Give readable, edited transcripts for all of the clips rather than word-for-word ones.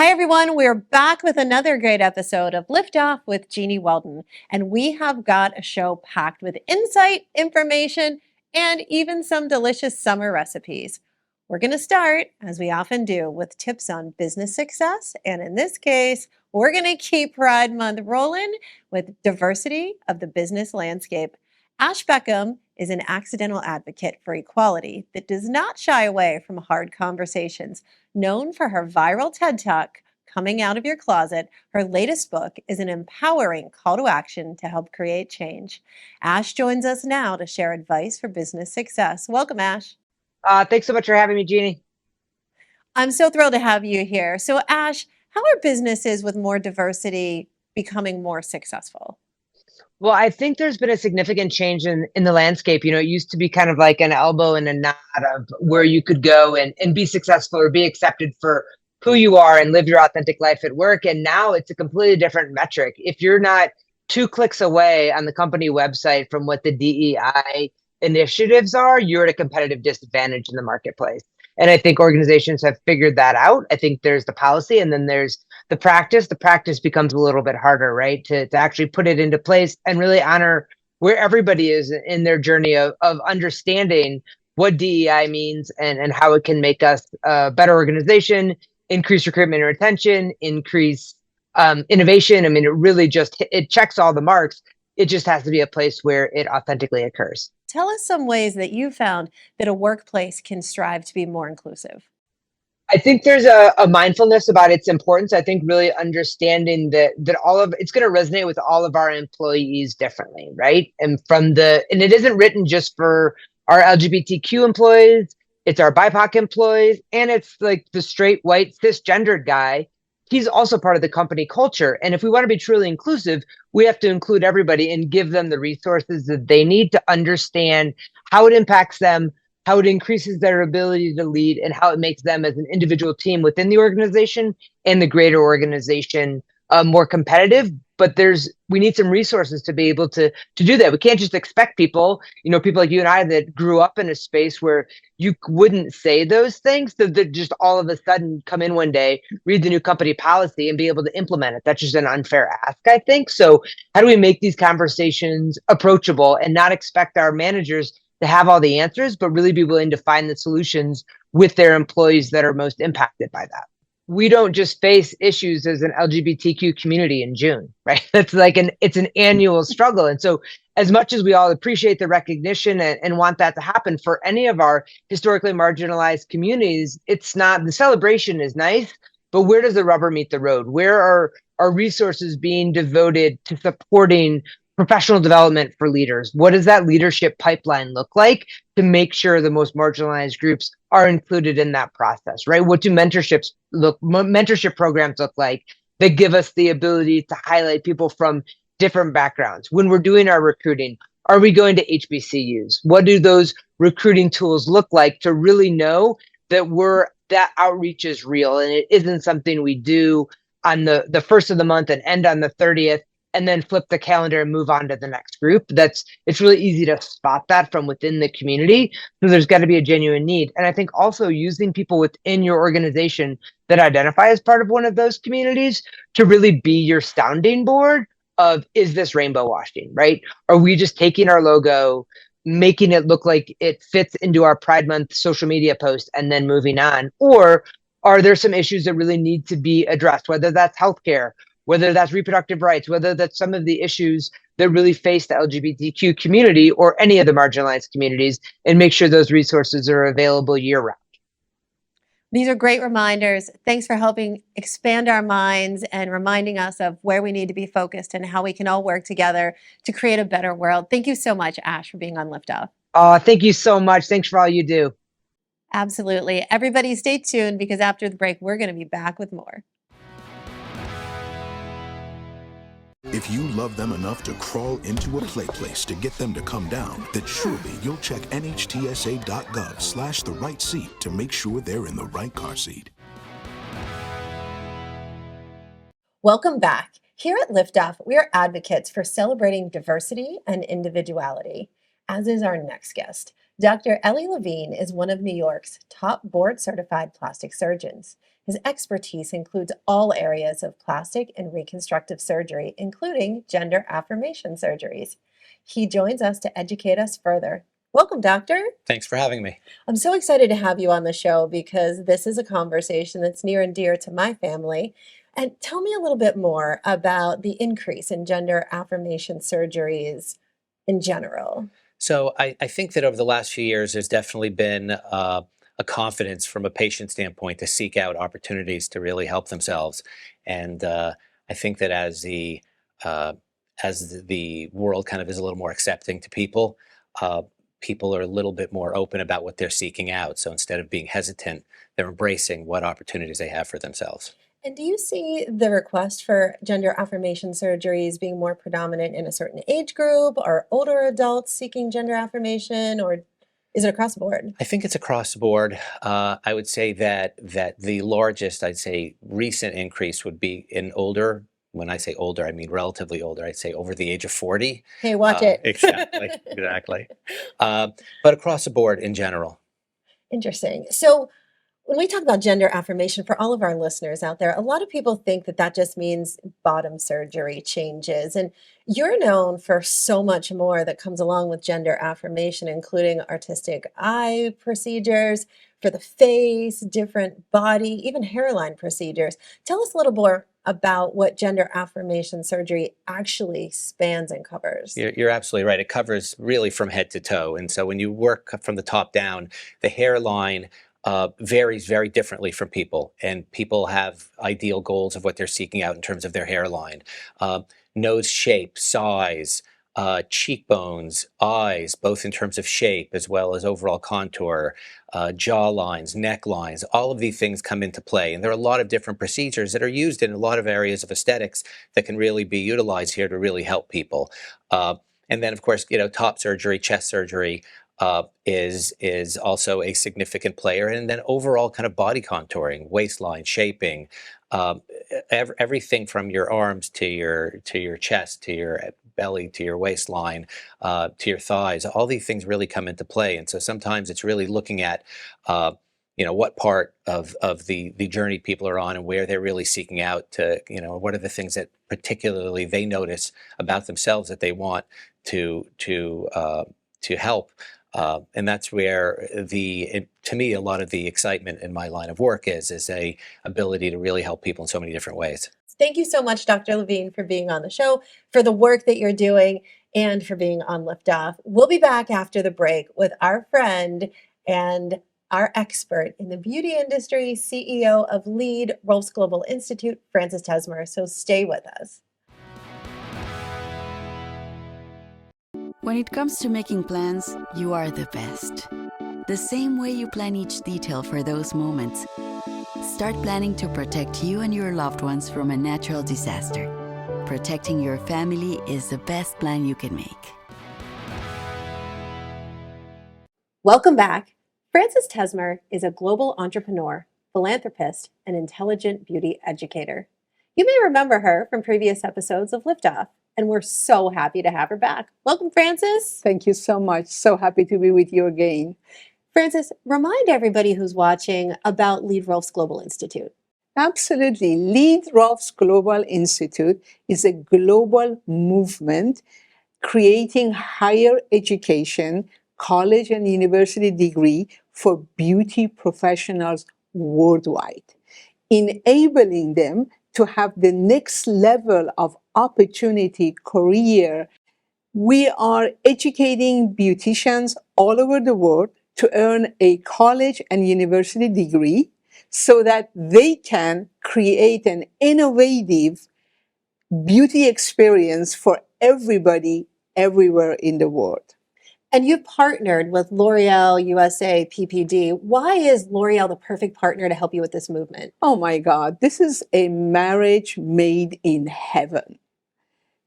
Hi, everyone. We're back with another great episode of Liftoff with Jeanniey Walden. And we have got a show packed with insight, information, and even some delicious summer recipes. We're going to start, as we often do, with tips on business success. And in this case, we're going to keep Pride Month rolling with diversity of the business landscape. Ash Beckham is an accidental advocate for equality that does not shy away from hard conversations. Known for her viral TED Talk, Coming Out of Your Closet, her latest book is an empowering call to action to help create change. Ash joins us now to share advice for business success. Welcome, Ash. Thanks so much for having me, Jeannie. I'm so thrilled to have you here. So, Ash, how are businesses with more diversity becoming more successful? Well, I think there's been a significant change in the landscape. You know, it used to be kind of like an elbow and a nod of where you could go and be successful or be accepted for who you are and live your authentic life at work. And now it's a completely different metric. If you're not 2 clicks away on the company website from what the DEI initiatives are, you're at a competitive disadvantage in the marketplace. And I think organizations have figured that out. I think there's the policy and then there's the practice. The practice becomes a little bit harder, right? To actually put it into place and really honor where everybody is in their journey of understanding what DEI means and how it can make us a better organization, increase recruitment and retention, increase innovation. I mean, it really it checks all the marks. It just has to be a place where it authentically occurs. Tell us some ways that you found that a workplace can strive to be more inclusive. I think there's a mindfulness about its importance. I think really understanding that all of it's going to resonate with all of our employees differently, right? And it isn't written just for our LGBTQ employees, it's our BIPOC employees, and it's like the straight white cisgendered guy. He's also part of the company culture. And if we want to be truly inclusive, we have to include everybody and give them the resources that they need to understand how it impacts them, how it increases their ability to lead, and how it makes them as an individual team within the organization and the greater organization more competitive. But we need some resources to be able to do that. We can't just expect people like you and I that grew up in a space where you wouldn't say those things, so that just all of a sudden come in one day, read the new company policy and be able to implement it. That's just an unfair ask, I think. So how do we make these conversations approachable and not expect our managers to have all the answers, but really be willing to find the solutions with their employees that are most impacted by that? We don't just face issues as an LGBTQ community in June, right? It's an annual struggle. And so as much as we all appreciate the recognition and want that to happen for any of our historically marginalized communities, it's not, the celebration is nice, but where does the rubber meet the road? Where are our resources being devoted to supporting professional development for leaders? What does that leadership pipeline look like to make sure the most marginalized groups are included in that process, right? What do mentorship programs look like that give us the ability to highlight people from different backgrounds? When we're doing our recruiting, are we going to HBCUs? What do those recruiting tools look like to really know that outreach is real and it isn't something we do on the first of the month and end on the 30th and then flip the calendar and move on to the next group? It's really easy to spot that from within the community. So there's got to be a genuine need. And I think also using people within your organization that identify as part of one of those communities to really be your sounding board of, is this rainbow washing, right? Are we just taking our logo, making it look like it fits into our Pride Month social media post and then moving on? Or are there some issues that really need to be addressed, whether that's healthcare, whether that's reproductive rights, whether that's some of the issues that really face the LGBTQ community or any of the marginalized communities, and make sure those resources are available year round. These are great reminders. Thanks for helping expand our minds and reminding us of where we need to be focused and how we can all work together to create a better world. Thank you so much, Ash, for being on Liftoff. Thank you so much. Thanks for all you do. Absolutely. Everybody stay tuned because after the break, we're going to be back with more. If you love them enough to crawl into a play place to get them to come down, then surely you'll check nhtsa.gov/the right seat to make sure they're in the right car seat. Welcome back. Here at Liftoff, we are advocates for celebrating diversity and individuality, as is our next guest. Dr. Elie Levine is one of New York's top board-certified plastic surgeons. His expertise includes all areas of plastic and reconstructive surgery, including gender affirmation surgeries. He joins us to educate us further. Welcome, doctor. Thanks for having me. I'm so excited to have you on the show because this is a conversation that's near and dear to my family. And tell me a little bit more about the increase in gender affirmation surgeries in general. So I think that over the last few years, there's definitely been a confidence from a patient standpoint to seek out opportunities to really help themselves. And I think that as the world kind of is a little more accepting to people, people are a little bit more open about what they're seeking out. So instead of being hesitant, they're embracing what opportunities they have for themselves. And do you see the request for gender affirmation surgeries being more predominant in a certain age group or older adults seeking gender affirmation, or is it across the board? I think it's across the board. I would say that the largest, recent increase would be in older. When I say older, I mean relatively older. I'd say over the age of 40. Hey, watch it. Exactly, exactly. But across the board in general. Interesting. So when we talk about gender affirmation, for all of our listeners out there, a lot of people think that that just means bottom surgery changes. And you're known for so much more that comes along with gender affirmation, including artistic eye procedures for the face, different body, even hairline procedures. Tell us a little more about what gender affirmation surgery actually spans and covers. You're absolutely right. It covers really from head to toe. And so when you work from the top down, the hairline varies very differently from people, and people have ideal goals of what they're seeking out in terms of their hairline. Nose shape, size, cheekbones, eyes, both in terms of shape as well as overall contour, jaw lines, necklines, all of these things come into play. And there are a lot of different procedures that are used in a lot of areas of aesthetics that can really be utilized here to really help people. And then, of course, top surgery, chest surgery, is also a significant player, and then overall kind of body contouring, waistline shaping, everything from your arms to your chest, to your belly, to your waistline, to your thighs. All these things really come into play, and so sometimes it's really looking at what part of the journey people are on and where they're really seeking out to, what are the things that particularly they notice about themselves that they want to help. And that's where to me, a lot of the excitement in my line of work is a ability to really help people in so many different ways. Thank you so much, Dr. Levine, for being on the show, for the work that you're doing, and for being on Liftoff. We'll be back after the break with our friend and our expert in the beauty industry, CEO of LEAD, Rolf's Global Institute, FrancisTesmer. So stay with us. When it comes to making plans, you are the best. The same way you plan each detail for those moments. Start planning to protect you and your loved ones from a natural disaster. Protecting your family is the best plan you can make. Welcome back. FrancisTesmer is a global entrepreneur, philanthropist, and intelligent beauty educator. You may remember her from previous episodes of Liftoff, and we're so happy to have her back. Welcome, Francis. Thank you so much. So happy to be with you again. Francis, remind everybody who's watching about LEAD Rolf's Global Institute. Absolutely. LEAD Rolf's Global Institute is a global movement creating higher education, college and university degree for beauty professionals worldwide, enabling them to have the next level of opportunity, career. We are educating beauticians all over the world to earn a college and university degree so that they can create an innovative beauty experience for everybody, everywhere in the world. And you've partnered with L'Oreal USA PPD. Why is L'Oreal the perfect partner to help you with this movement? Oh my God, this is a marriage made in heaven.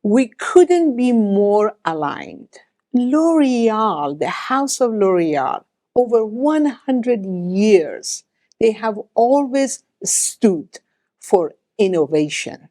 We couldn't be more aligned. L'Oreal, the House of L'Oreal, over 100 years, they have always stood for innovation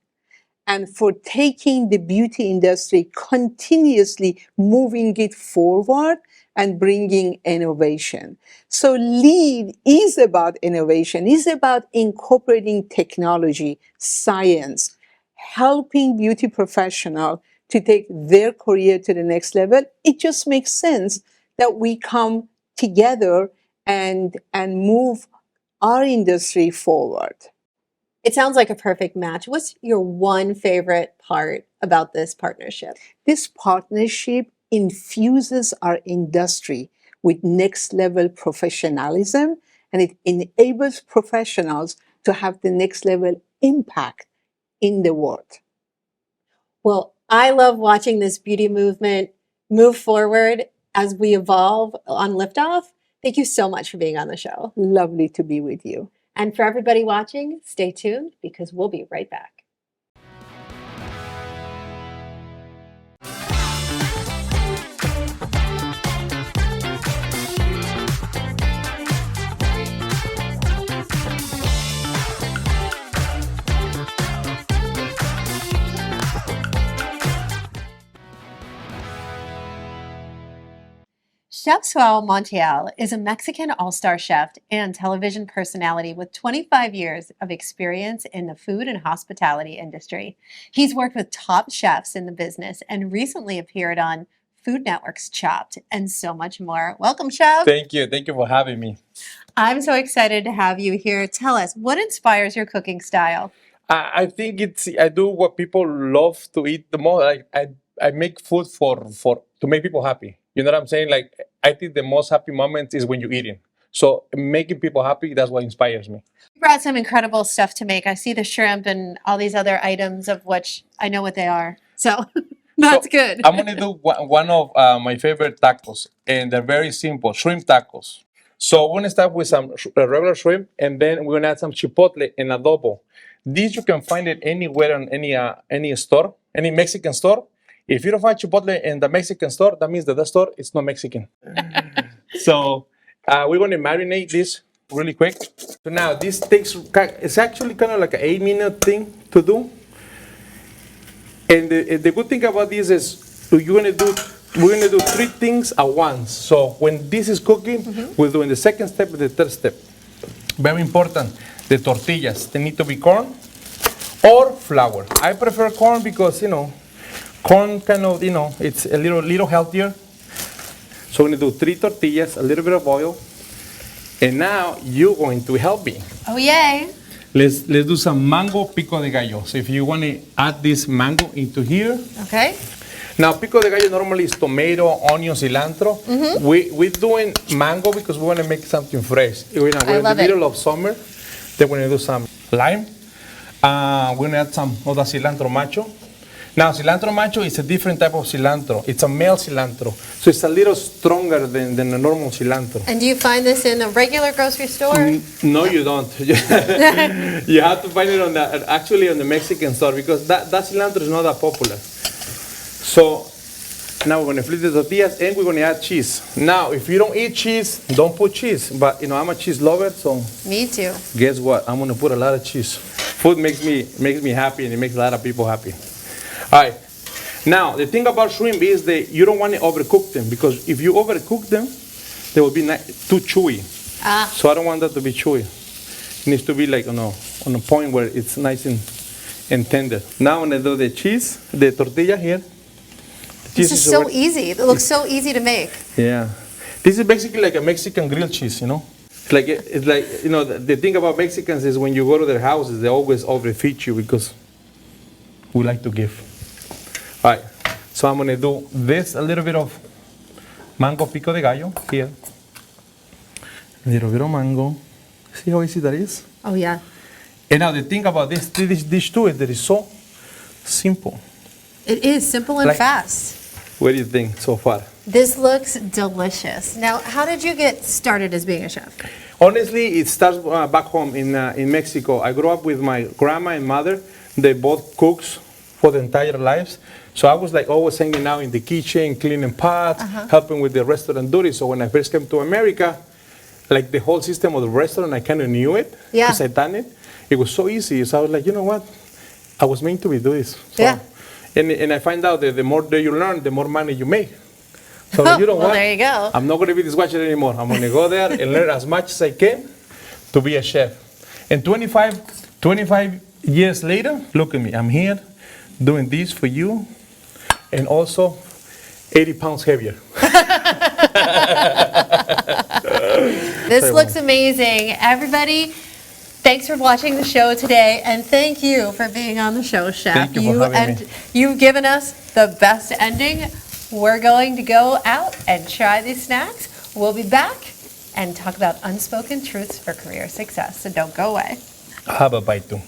and for taking the beauty industry, continuously moving it forward and bringing innovation. So LEAD is about innovation, is about incorporating technology, science, helping beauty professionals to take their career to the next level. It just makes sense that we come together and move our industry forward. It sounds like a perfect match. What's your one favorite part about this partnership? This partnership infuses our industry with next level professionalism, and it enables professionals to have the next level impact in the world. Well, I love watching this beauty movement move forward as we evolve on Liftoff. Thank you so much for being on the show. Lovely to be with you. And for everybody watching, stay tuned because we'll be right back. Chef Saul Montiel is a Mexican all-star chef and television personality with 25 years of experience in the food and hospitality industry. He's worked with top chefs in the business and recently appeared on Food Network's Chopped and so much more. Welcome, Chef. Thank you. Thank you for having me. I'm so excited to have you here. Tell us, what inspires your cooking style? I think I do what people love to eat the most. I make food for to make people happy. You know what I'm saying? Like, I think the most happy moment is when you're eating. So making people happy, that's what inspires me. You brought some incredible stuff to make. I see the shrimp and all these other items of which I know what they are. So that's good. I'm going to do one of my favorite tacos, and they're very simple, shrimp tacos. So we're going to start with some regular shrimp, and then we're going to add some chipotle and adobo. This you can find it anywhere in any store, any Mexican store. If you don't find chipotle in the Mexican store, that means that the store is not Mexican. So we're going to marinate this really quick. So now this takes, it's actually kind of like an 8-minute thing to do. And the good thing about this is we're going to do 3 things at once. So when this is cooking, we're doing the second step and the third step. Very important, the tortillas. They need to be corn or flour. I prefer corn because, corn kind of, it's a little healthier. So we're going to do 3 tortillas, a little bit of oil. And now you're going to help me. Oh, yay. Let's do some mango pico de gallo. So if you want to add this mango into here. Okay. Now, pico de gallo normally is tomato, onion, cilantro. We're doing mango because we want to make something fresh. We're in the middle of summer. Then we're going to do some lime. We're going to add some of the cilantro macho. Now, cilantro macho is a different type of cilantro. It's a male cilantro. So it's a little stronger than the normal cilantro. And do you find this in a regular grocery store? No, you don't. You have to find it on the Mexican store because that cilantro is not that popular. So now we're going to flip the tortillas and we're going to add cheese. Now, if you don't eat cheese, don't put cheese. But, I'm a cheese lover, so. Me too. Guess what? I'm going to put a lot of cheese. Food makes me happy and it makes a lot of people happy. All right. Now, the thing about shrimp is that you don't want to overcook them because if you overcook them, they will be too chewy. So I don't want that to be chewy. It needs to be like on a point where it's nice and tender. Now when I do the cheese, the tortilla here. This is so easy. It looks so easy to make. Yeah. This is basically like a Mexican grilled cheese, It's like, the thing about Mexicans is when you go to their houses, they always overfeed you because we like to give. All right, so I'm going to do this, a little bit of mango pico de gallo here. A little bit of mango. See how easy that is? Oh, yeah. And now the thing about this dish too is that it's so simple. It is simple and fast. What do you think so far? This looks delicious. Now, how did you get started as being a chef? Honestly, it starts back home in Mexico. I grew up with my grandma and mother. They both cooks for the entire lives. So I was like always hanging out in the kitchen, cleaning pots, helping with the restaurant duties. So when I first came to America, like the whole system of the restaurant, I kind of knew it because I'd done it. It was so easy. So I was like, you know what? I was meant to be doing this. So, and I find out that the more that you learn, the more money you make. So you know Well, what? there you go. I'm not going to be dishwasher anymore. I'm going to go there and learn as much as I can to be a chef. And 25 years later, look at me. I'm here doing this for you and also 80 pounds heavier. This looks amazing. Everybody, thanks for watching the show today, and thank you for being on the show, Chef. Thank you for having me. You've given us the best ending. We're going to go out and try these snacks. We'll be back and talk about unspoken truths for career success, so don't go away. Have a bite too.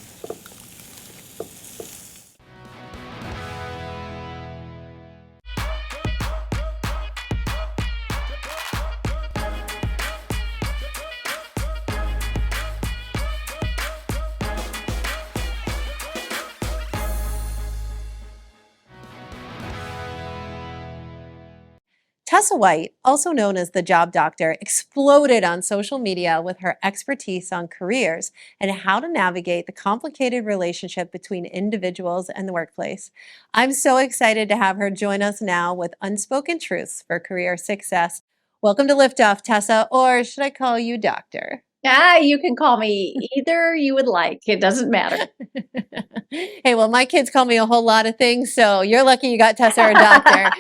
Tessa White, also known as the Job Doctor, exploded on social media with her expertise on careers and how to navigate the complicated relationship between individuals and the workplace. I'm so excited to have her join us now with Unspoken Truths for Career Success. Welcome to Liftoff, Tessa, or should I call you Doctor? You can call me either you would like. It doesn't matter. Hey, well, my kids call me a whole lot of things, so you're lucky you got Tessa or Doctor.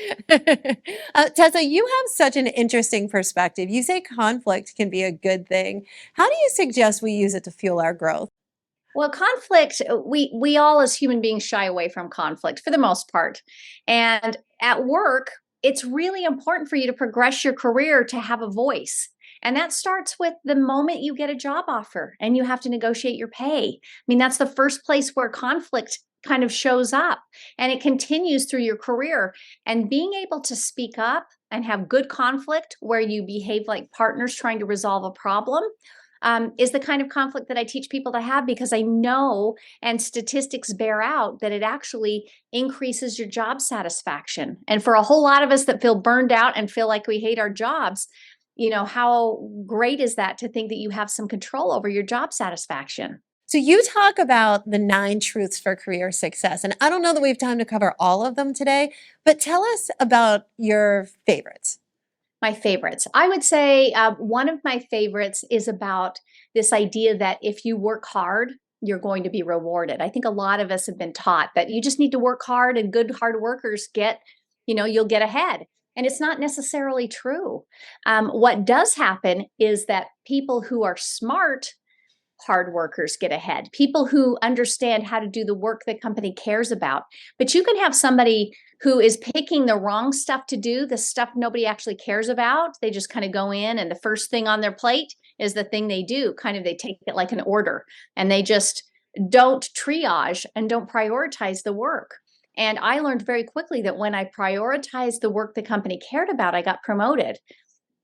Tessa, you have such an interesting perspective. You say conflict can be a good thing. How do you suggest we use it to fuel our growth? Well, conflict, we all as human beings shy away from conflict for the most part. And at work, it's really important for you to progress your career to have a voice. And that starts with the moment you get a job offer and you have to negotiate your pay. I mean, that's the first place where conflict kind of shows up, and it continues through your career. And being able to speak up and have good conflict where you behave like partners trying to resolve a problem is the kind of conflict that I teach people to have, because I know, and statistics bear out, that it actually increases your job satisfaction. And for a whole lot of us that feel burned out and feel like we hate our jobs, you know, how great is that to think that you have some control over your job satisfaction? So you talk about the 9 truths for career success, and I don't know that we have time to cover all of them today, but tell us about your favorites. My favorites. I would say one of my favorites is about this idea that if you work hard, you're going to be rewarded. I think a lot of us have been taught that you just need to work hard, and good hard workers get, you'll get ahead. And it's not necessarily true. What does happen is that people who are smart, hard workers get ahead. People who understand how to do the work the company cares about. But you can have somebody who is picking the wrong stuff to do, the stuff nobody actually cares about. They just kind of go in, and the first thing on their plate is the thing they do. Kind of, they take it like an order, and they just don't triage and don't prioritize the work. And I learned very quickly that when I prioritized the work the company cared about, I got promoted.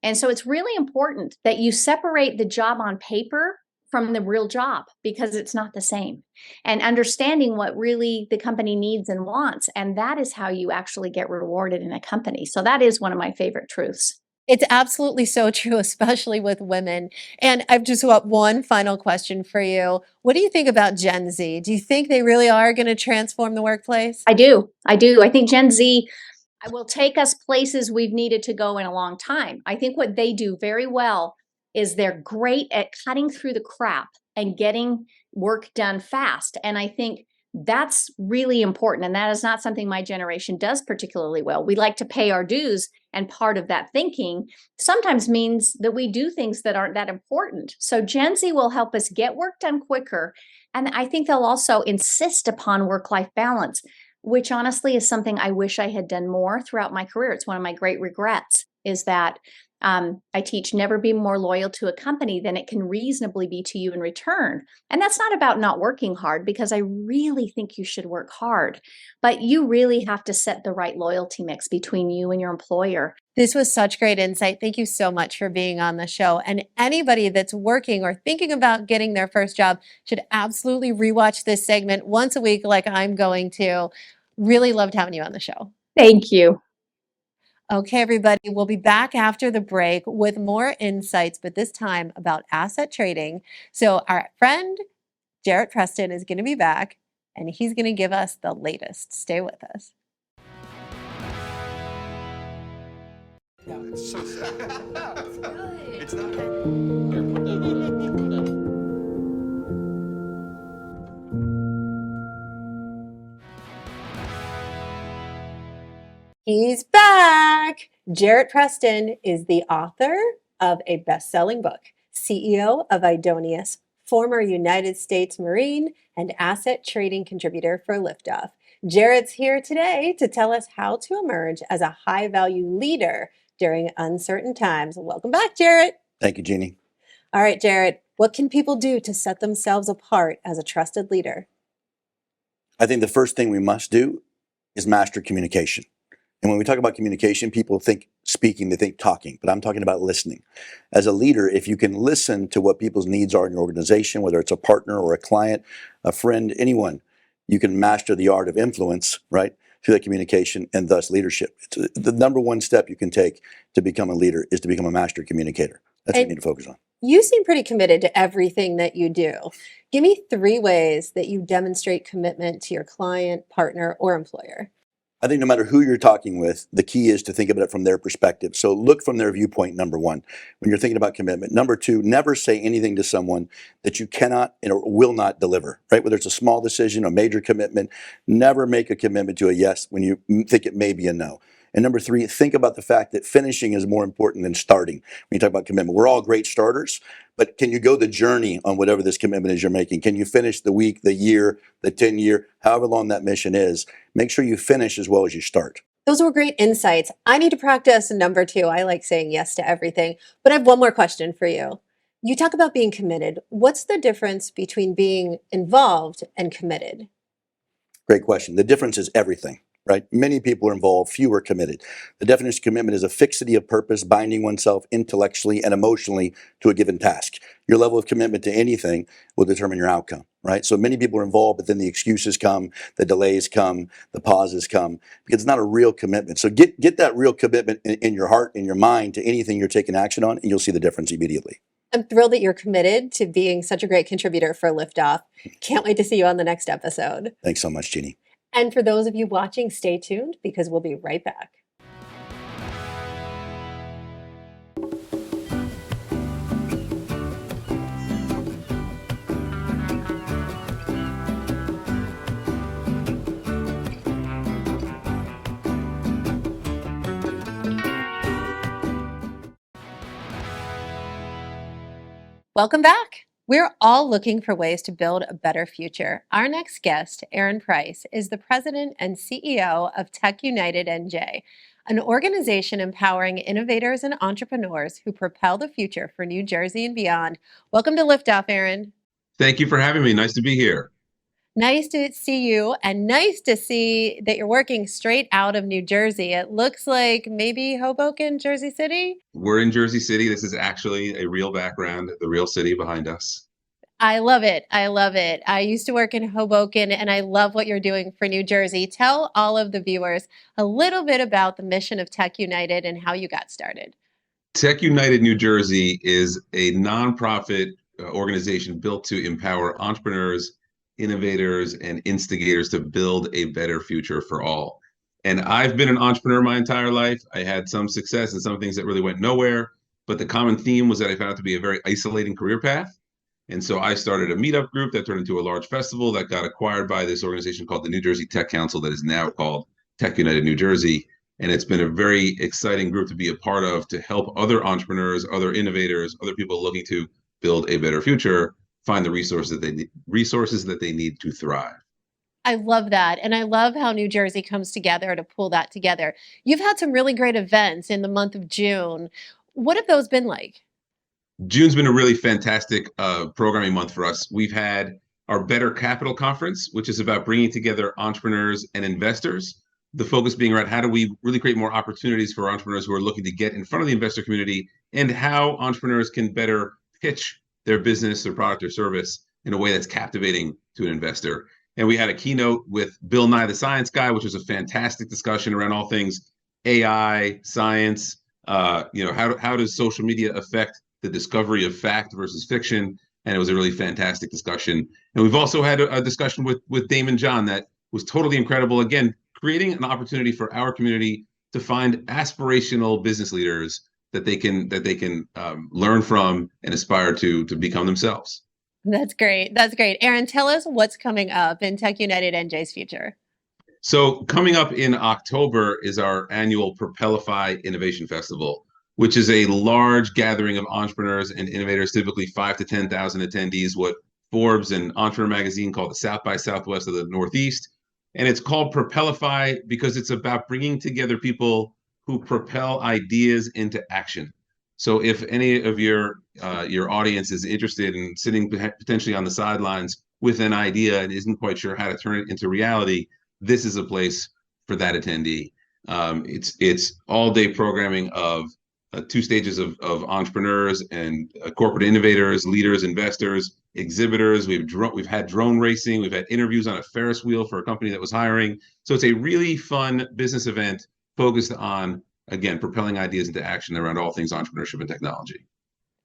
And so it's really important that you separate the job on paper from the real job, because it's not the same, and understanding what really the company needs and wants. And that is how you actually get rewarded in a company. So that is one of my favorite truths. It's absolutely so true, especially with women. And I've just got one final question for you. What do you think about Gen Z? Do you think they really are going to transform the workplace? I do. I think Gen Z will take us places we've needed to go in a long time. I think what they do very well is they're great at cutting through the crap and getting work done fast. And I think that's really important. And that is not something my generation does particularly well. We like to pay our dues. And part of that thinking sometimes means that we do things that aren't that important. So Gen Z will help us get work done quicker. And I think they'll also insist upon work-life balance, which honestly is something I wish I had done more throughout my career. It's one of my great regrets, is that I teach never be more loyal to a company than it can reasonably be to you in return. And that's not about not working hard, because I really think you should work hard, but you really have to set the right loyalty mix between you and your employer. This was such great insight. Thank you so much for being on the show. And anybody that's working or thinking about getting their first job should absolutely rewatch this segment once a week, like I'm going to. Really loved having you on the show. Thank you. Okay, everybody, we'll be back after the break with more insights, but this time about asset trading. So our friend, Jarrett Preston, is going to be back, and he's going to give us the latest. Stay with us. It's so sad. It's not. He's back. Jarrett Preston is the author of a best-selling book, CEO of Idonius, former United States Marine, and asset trading contributor for Liftoff. Jarrett's here today to tell us how to emerge as a high-value leader during uncertain times. Welcome back, Jarrett. Thank you, Jeannie. All right, Jarrett, what can people do to set themselves apart as a trusted leader? I think the first thing we must do is master communication. And when we talk about communication, people think speaking, they think talking, but I'm talking about listening. As a leader, if you can listen to what people's needs are in your organization, whether it's a partner or a client, a friend, anyone, you can master the art of influence, right, through that communication and thus leadership. It's the number one step you can take to become a leader is to become a master communicator. That's what you need to focus on. You seem pretty committed to everything that you do. Give me 3 ways that you demonstrate commitment to your client, partner, or employer. I think no matter who you're talking with, the key is to think about it from their perspective. So look from their viewpoint, number one, when you're thinking about commitment. Number two, never say anything to someone that you cannot or will not deliver, right? Whether it's a small decision, a major commitment, never make a commitment to a yes when you think it may be a no. And number 3, think about the fact that finishing is more important than starting. When you talk about commitment, we're all great starters, but can you go the journey on whatever this commitment is you're making? Can you finish the week, the year, the 10-year, however long that mission is? Make sure you finish as well as you start. Those were great insights. I need to practice number 2. I like saying yes to everything. But I have one more question for you. You talk about being committed. What's the difference between being involved and committed? Great question. The difference is everything. Right? Many people are involved, few are committed. The definition of commitment is a fixity of purpose, binding oneself intellectually and emotionally to a given task. Your level of commitment to anything will determine your outcome, right? So many people are involved, but then the excuses come, the delays come, the pauses come, because it's not a real commitment. So get that real commitment in your heart, in your mind, to anything you're taking action on, and you'll see the difference immediately. I'm thrilled that you're committed to being such a great contributor for Liftoff. Can't wait to see you on the next episode. Thanks so much, Jeannie. And for those of you watching, stay tuned because we'll be right back. Welcome back. We're all looking for ways to build a better future. Our next guest, Aaron Price, is the president and CEO of Tech United NJ, an organization empowering innovators and entrepreneurs who propel the future for New Jersey and beyond. Welcome to Liftoff, Aaron. Thank you for having me. Nice to be here. Nice to see you, and nice to see that you're working straight out of New Jersey. It looks like maybe Hoboken, Jersey City? We're in Jersey City. This is actually a real background, the real city behind us. I love it. I love it. I used to work in Hoboken, and I love what you're doing for New Jersey. Tell all of the viewers a little bit about the mission of Tech United and how you got started. Tech United New Jersey is a nonprofit organization built to empower entrepreneurs, innovators, and instigators to build a better future for all. And I've been an entrepreneur my entire life. I had some success and some things that really went nowhere, but the common theme was that I found it to be a very isolating career path. And so I started a meetup group that turned into a large festival that got acquired by this organization called the New Jersey Tech Council that is now called Tech United New Jersey. And it's been a very exciting group to be a part of to help other entrepreneurs, other innovators, other people looking to build a better future find the resources that they need to thrive. I love that. And I love how New Jersey comes together to pull that together. You've had some really great events in the month of June. What have those been like? June's been a really fantastic programming month for us. We've had our Better Capital Conference, which is about bringing together entrepreneurs and investors. The focus being around how do we really create more opportunities for entrepreneurs who are looking to get in front of the investor community and how entrepreneurs can better pitch their business, their product or service in a way that's captivating to an investor. And we had a keynote with Bill Nye, the Science Guy, which was a fantastic discussion around all things AI, science, how does social media affect the discovery of fact versus fiction? And it was a really fantastic discussion. And we've also had a discussion with Damon John that was totally incredible. Again, creating an opportunity for our community to find aspirational business leaders that they can learn from and aspire to become themselves. That's great. That's great. Aaron, tell us what's coming up in Tech United NJ's future. So coming up in October is our annual Propelify Innovation Festival, which is a large gathering of entrepreneurs and innovators, typically 5,000 to 10,000 attendees, what Forbes and Entrepreneur Magazine call the South by Southwest of the Northeast. And it's called Propelify because it's about bringing together people who propel ideas into action. So if any of your audience is interested in sitting potentially on the sidelines with an idea and isn't quite sure how to turn it into reality, this is a place for that attendee. It's all day programming of 2 stages of entrepreneurs and corporate innovators, leaders, investors, exhibitors. We've had drone racing. We've had interviews on a Ferris wheel for a company that was hiring. So it's a really fun business event focused on, again, propelling ideas into action around all things entrepreneurship and technology.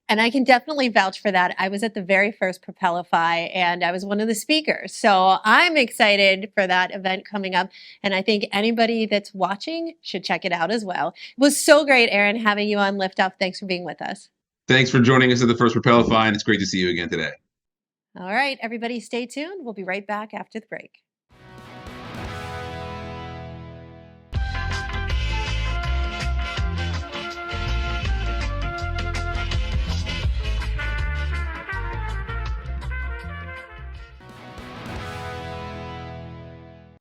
And I can definitely vouch for that. I was at the very first Propelify and I was one of the speakers. So I'm excited for that event coming up. And I think anybody that's watching should check it out as well. It was so great, Aaron, having you on Liftoff. Thanks for being with us. Thanks for joining us at the first Propelify, and it's great to see you again today. All right, everybody stay tuned. We'll be right back after the break.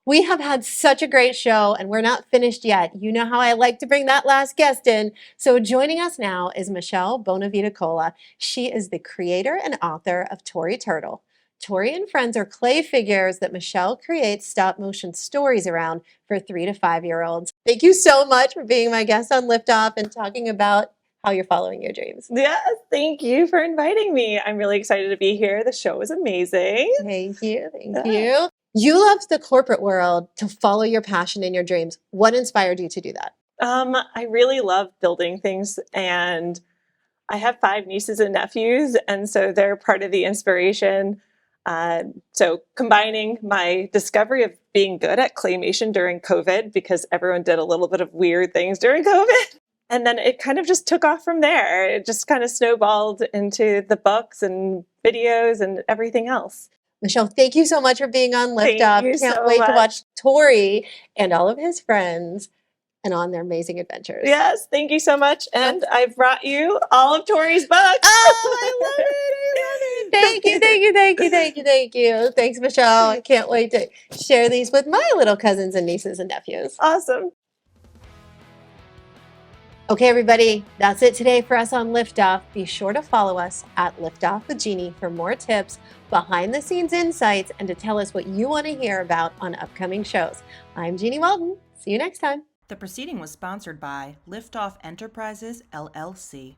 We have had such a great show and we're not finished yet. You know how I like to bring that last guest in. So joining us now is Michelle Bonavita-Cola. She is the creator and author of Tory Turtle. Tory and friends are clay figures that Michelle creates stop motion stories around for 3 to 5-year-olds. Thank you so much for being my guest on Liftoff and talking about how you're following your dreams. Yes, thank you for inviting me. I'm really excited to be here. The show is amazing. Thank you. Thank you. You left the corporate world to follow your passion and your dreams. What inspired you to do that? I really love building things, and I have 5 nieces and nephews, and so they're part of the inspiration. So combining my discovery of being good at claymation during COVID, because everyone did a little bit of weird things during COVID. And then it kind of just took off from there. It just kind of snowballed into the books and videos and everything else. Michelle, thank you so much for being on Liftoff. Thank you Can't so wait much. to watch Tory and all of his friends and on their amazing adventures. Yes, thank you so much. And I've brought you all of Tory's books. Oh, I love it. I love it. Thank you, thank you, thank you, thank you, thank you. Thanks, Michelle. I can't wait to share these with my little cousins and nieces and nephews. Awesome. Okay, everybody, that's it today for us on Liftoff. Be sure to follow us at Liftoff with Jeannie for more tips, behind the scenes insights, and to tell us what you want to hear about on upcoming shows. I'm Jeanniey Walden. See you next time. The proceeding was sponsored by Liftoff Enterprises, LLC.